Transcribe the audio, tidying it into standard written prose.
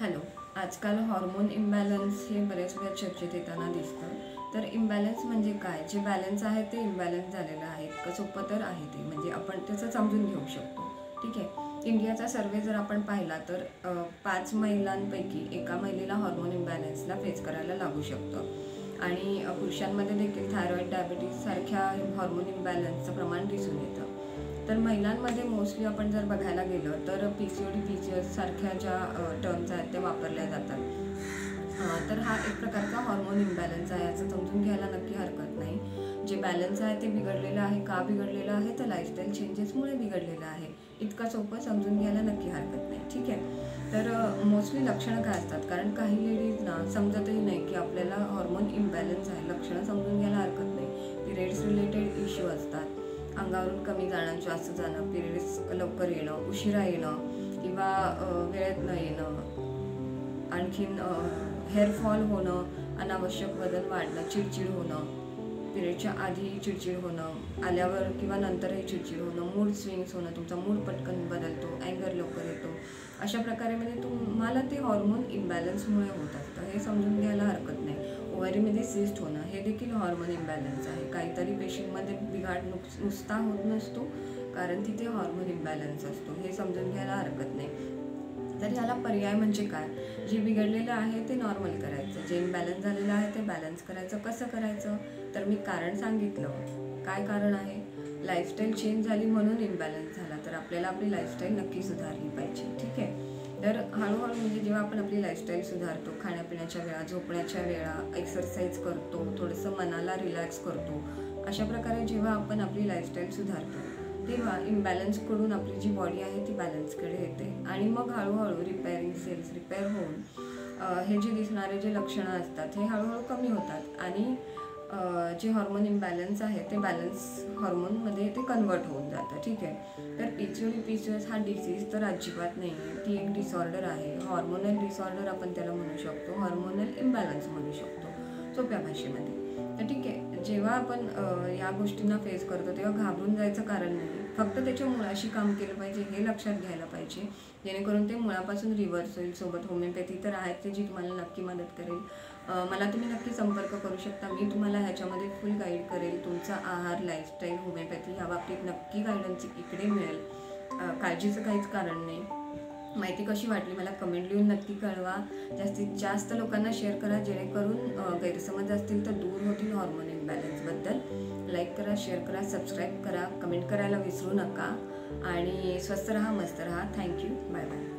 Hello. आजकाल hormone imbalance हे बरेच वेळा चर्चेत येताना दिसतं. तर इम्बॅलन्स म्हणजे काय? जे बॅलन्स आहे ते इम्बॅलन्स झालेलं आहे. इतकं सोपं तर आहे ते. म्हणजे आपण त्याचं समजून घेऊ शकतो. ठीक आहे. इंडियाचा सर्वे जर आपण पाहिला तर 5 महिलांपैकी एका महिलेला हॉर्मोन इम्बॅलन्सला फेस करायला लागू शकतं. आणि पुरुषांमध्ये देखील थायरॉईड, डायबिटीज सारख्या हॉर्मोन इम्बॅलन्सचं प्रमाण दिसून येतं. तर महिलांमध्ये मोस्टली आपण जर बघायला गेलं तर PCOD, PCOS सारख्या ज्या टर्म्स आहेत त्या वापरल्या जातात. तर हा एक प्रकारचा हॉर्मोन इम्बॅलन्स आहे, असं समजून घ्यायला नक्की हरकत नाही. जे बॅलन्स आहे ते बिघडलेलं आहे. का बिघडलेलं आहे? तर लाईफस्टाईल चेंजेसमुळे बिघडलेलं आहे. इतकं सोपं समजून घ्यायला नक्की हरकत नाही. ठीक आहे. तर मोस्टली लक्षणं काय असतात? कारण काही लेडीजना समजतही नाही की आपल्याला हॉर्मोन इम्बॅलन्स आहे. लक्षणं समजून घ्यायला हरकत नाही. पिरियड्स रिलेटेड इश्यू असतात. अंगावरून कमी जाणं, जास्त जाणं, पिरियड्स लवकर येणं, उशिरा येणं किंवा वेळेत न येणं, आणखीन हेअरफॉल होणं, अनावश्यक वजन वाढणं, चिडचिड होणं, पिरियडच्या आधी चिडचिड होणं, आल्यावर किंवा नंतरही चिडचिड होणं, मूड स्विंग्स होणं, तुमचा मूड पटकन बदलतो, अँगर लवकर येतो. अशा प्रकारे म्हणजे तुम्हाला ते हॉर्मोन इम्बॅलन्समुळे होत असतं. हे समजून घ्यायला हरकत नाही. ओव्हरीमध्ये सिस्ट होणं हे देखील हॉर्मोन इम्बॅलन्स आहे. काहीतरी पेशींमध्ये बिघाड नुसता होत नसतो, कारण तिथे हॉर्मोन इम्बॅलन्स असतो. हे समजून घ्यायला हरकत नाही. तर ह्याला पर्याय म्हणजे काय? जे बिघडलेलं आहे ते नॉर्मल करायचं, जे इम्बॅलन्स झालेलं आहे ते बॅलन्स करायचं. कसं करायचं? तर मी कारण सांगितलं. काय कारण आहे? लाईफस्टाईल चेंज झाली म्हणून इम्बॅलन्स झाला. तर आपल्याला आपली लाईफस्टाईल नक्की सुधारली पाहिजे. ठीक आहे. तर हळूहळू म्हणजे जेव्हा आपण आपली लाईफस्टाईल सुधारतो, खाण्यापिण्याच्या वेळा, झोपण्याच्या वेळा, एक्सरसाइज करतो, थोडंसं मनाला रिलॅक्स करतो, अशा प्रकारे जेव्हा आपण आपली लाईफस्टाईल सुधारतो तेव्हा इम्बॅलन्सकडून आपली जी बॉडी आहे ती बॅलन्सकडे येते. आणि मग हळूहळू रिपेअरिंग सेल्स रिपेअर होऊन हे जे दिसणारे जे लक्षणं असतात हे हळूहळू कमी होतात. आणि जे हॉर्मोन इम्बॅलन्स आहे ते बॅलन्स हॉर्मोनमध्ये ते कन्वर्ट होऊन जातं. ठीक आहे. तर PCOD, PCOS हा डिसीज तर अजिबात नाही आहे. ती एक डिसऑर्डर आहे. हॉर्मोनल डिसऑर्डर आपण त्याला म्हणू शकतो. हॉर्मोनल इम्बॅलन्स म्हणू शकतो सोप्या भाषेमध्ये. तर ठीक आहे. जेव्हा आपण या गोष्टींना फेस करतो तेव्हा घाबरून जायचं कारण नाही. फक्त त्याच्या मुळाशी काम केलं पाहिजे हे लक्षात घ्यायला पाहिजे, जेणेकरून ते मुळापासून रिव्हर्स होईल. सोबत होमिओपॅथी तर आहेत ते जी तुम्हाला नक्की मदत करेल. मला तुम्ही नक्की संपर्क करू शकता. मी तुम्हाला ह्याच्यामध्ये फुल गाईड करेल. तुमचा आहार, लाईफस्टाईल, होमिओपॅथी ह्या बाबतीत नक्की गायडन्स इकडे मिळेल. काळजीचं काहीच कारण नाही. माहिती कशी वाटली मला कमेंट लिहून नक्की कळवा. जास्तीत जास्त लोकांना शेअर करा, जेणेकरून गैरसमज असतील तर दूर होतील हॉर्मोन इम्बॅलन्सबद्दल. लाईक करा, शेअर करा, सबस्क्राईब करा, कमेंट करायला विसरू नका. आणि स्वस्थ राहा, मस्त राहा. थँक्यू. Bye bye.